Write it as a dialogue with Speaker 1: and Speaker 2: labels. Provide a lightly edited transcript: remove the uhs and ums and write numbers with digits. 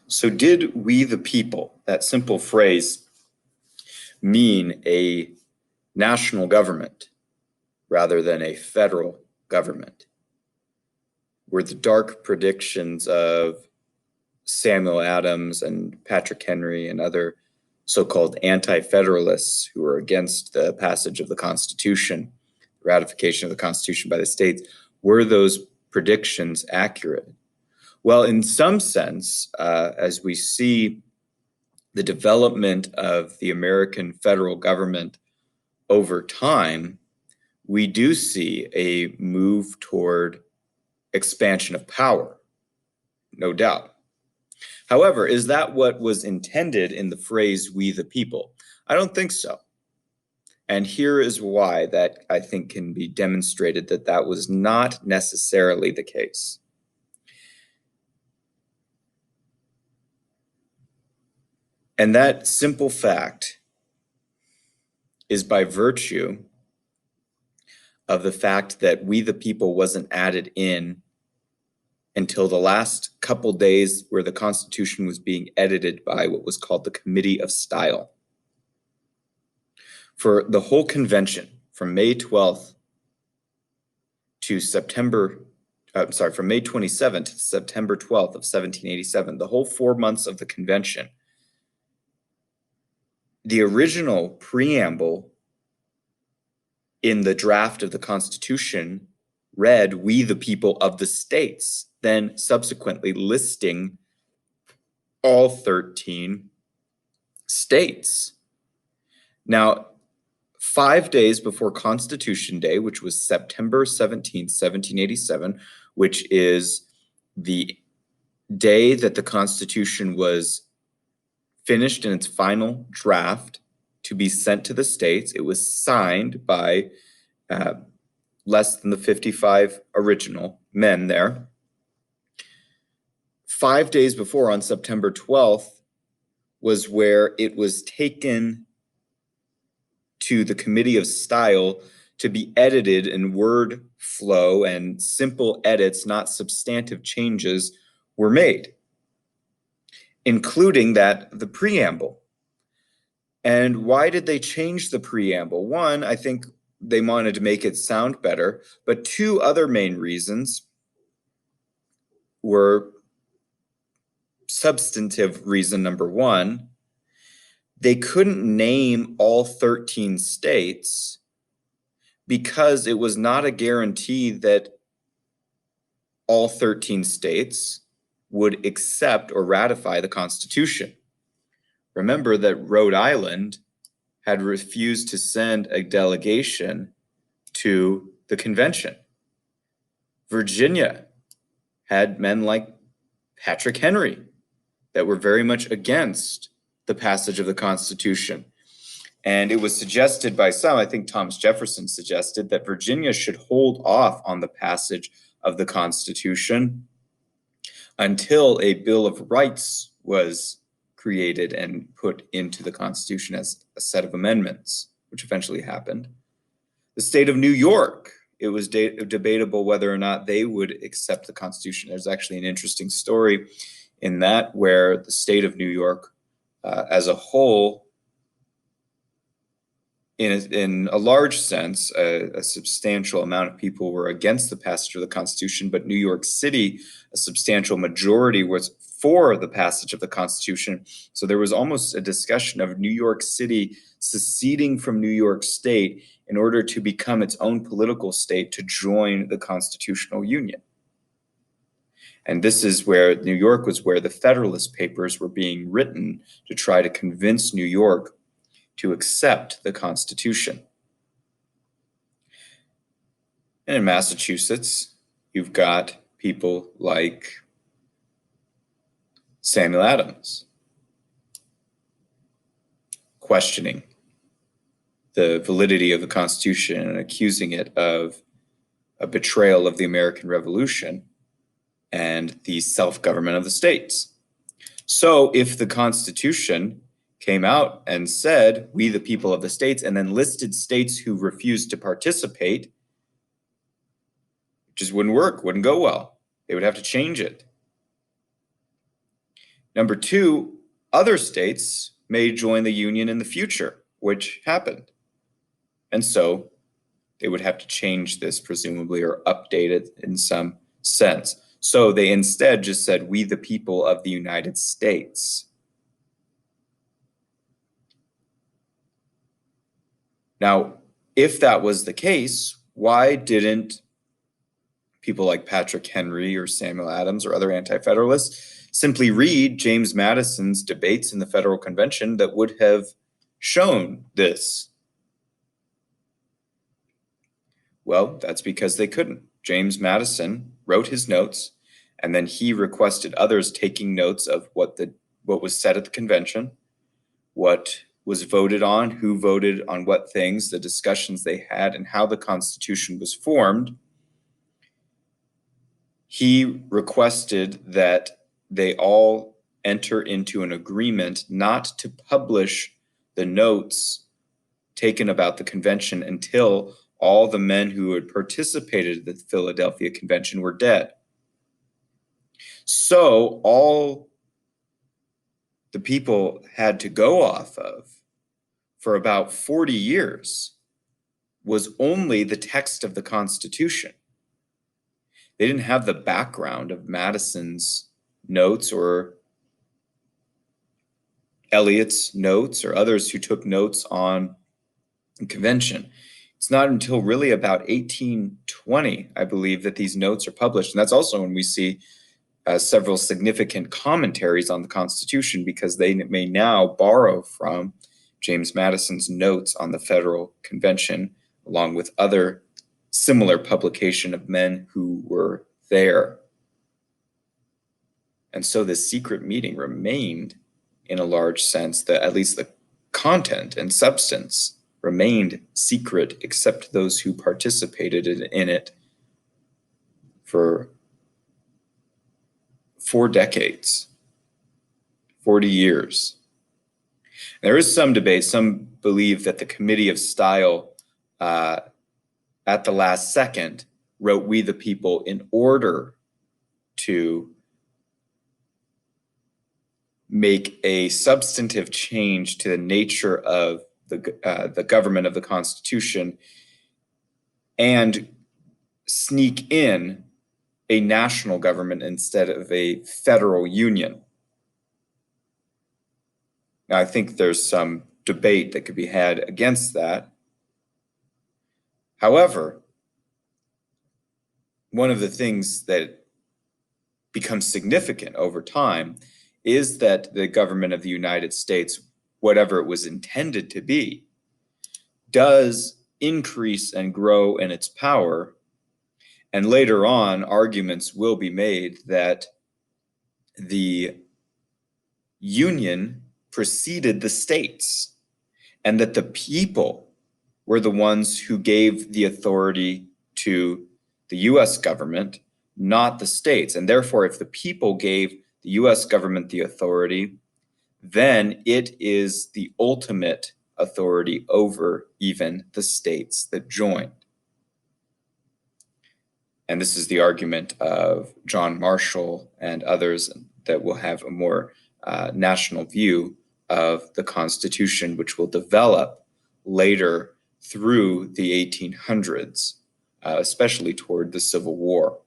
Speaker 1: So did we the people, that simple phrase, mean a national government rather than a federal government? Were the dark predictions of Samuel Adams and Patrick Henry and other so-called anti-federalists who were against the passage of the Constitution, ratification of the Constitution by the states, were those predictions accurate? Well, in some sense, as we see the development of the American federal government over time, we do see a move toward expansion of power, no doubt. However, is that what was intended in the phrase, we the people? I don't think so. And here is why that I think can be demonstrated that that was not necessarily the case. And that simple fact is by virtue of the fact that we the people wasn't added in until the last couple days where the Constitution was being edited by what was called the Committee of Style. For the whole convention, from May 12th to from May 27th to September 12th of 1787, the whole 4 months of the convention, the original preamble in the draft of the Constitution read, we the people of the states, then subsequently listing all 13 states. Now, 5 days before Constitution Day, which was September 17th, 1787, which is the day that the Constitution was finished in its final draft to be sent to the states. It was signed by less than the 55 original men there. 5 days before, on September 12th, was where it was taken to the Committee of Style to be edited in word flow, and simple edits, not substantive changes, were made, including the preamble. And why did they change the preamble? One, I think they wanted to make it sound better, but two other main reasons were substantive. Reason number one, they couldn't name all 13 states because it was not a guarantee that all 13 states would accept or ratify the Constitution. Remember that Rhode Island had refused to send a delegation to the convention. Virginia had men like Patrick Henry that were very much against the passage of the Constitution. And it was suggested by some, I think Thomas Jefferson suggested, that Virginia should hold off on the passage of the Constitution until a Bill of Rights was created and put into the Constitution as a set of amendments, which eventually happened. The state of New York, it was debatable whether or not they would accept the Constitution. There's actually an interesting story in that where the state of New York as a whole, in a large sense, a substantial amount of people were against the passage of the Constitution, but New York City, a substantial majority was for the passage of the Constitution. So there was almost a discussion of New York City seceding from New York State in order to become its own political state to join the Constitutional Union. And this is where New York was where the Federalist Papers were being written to try to convince New York to accept the Constitution. And in Massachusetts, you've got people like Samuel Adams questioning the validity of the Constitution and accusing it of a betrayal of the American Revolution and the self-government of the states. So if the Constitution came out and said, we the people of the states, and then listed states who refused to participate, it just wouldn't work, wouldn't go well. They would have to change it. Number two, other states may join the Union in the future, which happened. And so they would have to change this, presumably, or update it in some sense. So they instead just said, "We the people of the United States." Now, if that was the case, why didn't people like Patrick Henry or Samuel Adams or other anti-federalists simply read James Madison's debates in the Federal Convention that would have shown this? Well, that's because they couldn't. James Madison wrote his notes, and then he requested others taking notes of what was said at the convention, what was voted on, who voted on what things, the discussions they had, and how the Constitution was formed. He requested that they all enter into an agreement not to publish the notes taken about the convention until all the men who had participated in the Philadelphia Convention were dead. So all the people had to go off of for about 40 years was only the text of the Constitution. They didn't have the background of Madison's notes or Eliot's notes or others who took notes on the convention. It's not until really about 1820, I believe, that these notes are published. And that's also when we see several significant commentaries on the Constitution, because they may now borrow from James Madison's notes on the Federal Convention, along with other similar publication of men who were there. And so this secret meeting remained, in a large sense, that at least the content and substance remained secret, except to those who participated in it for 4 decades, 40 years. There is some debate. Some believe that the Committee of Style, at the last second, wrote "We the People" in order to make a substantive change to the nature of the government of the Constitution and sneak in a national government instead of a federal union. Now, I think there's some debate that could be had against that. However, one of the things that becomes significant over time is that the government of the United States, whatever it was intended to be, does increase and grow in its power. And later on, arguments will be made that the Union preceded the states, and that the people were the ones who gave the authority to the US government, not the states. And therefore, if the people gave the US government the authority, then it is the ultimate authority over even the states that joined. And this is the argument of John Marshall and others that will have a more national view of the Constitution, which will develop later through the 1800s, especially toward the Civil War.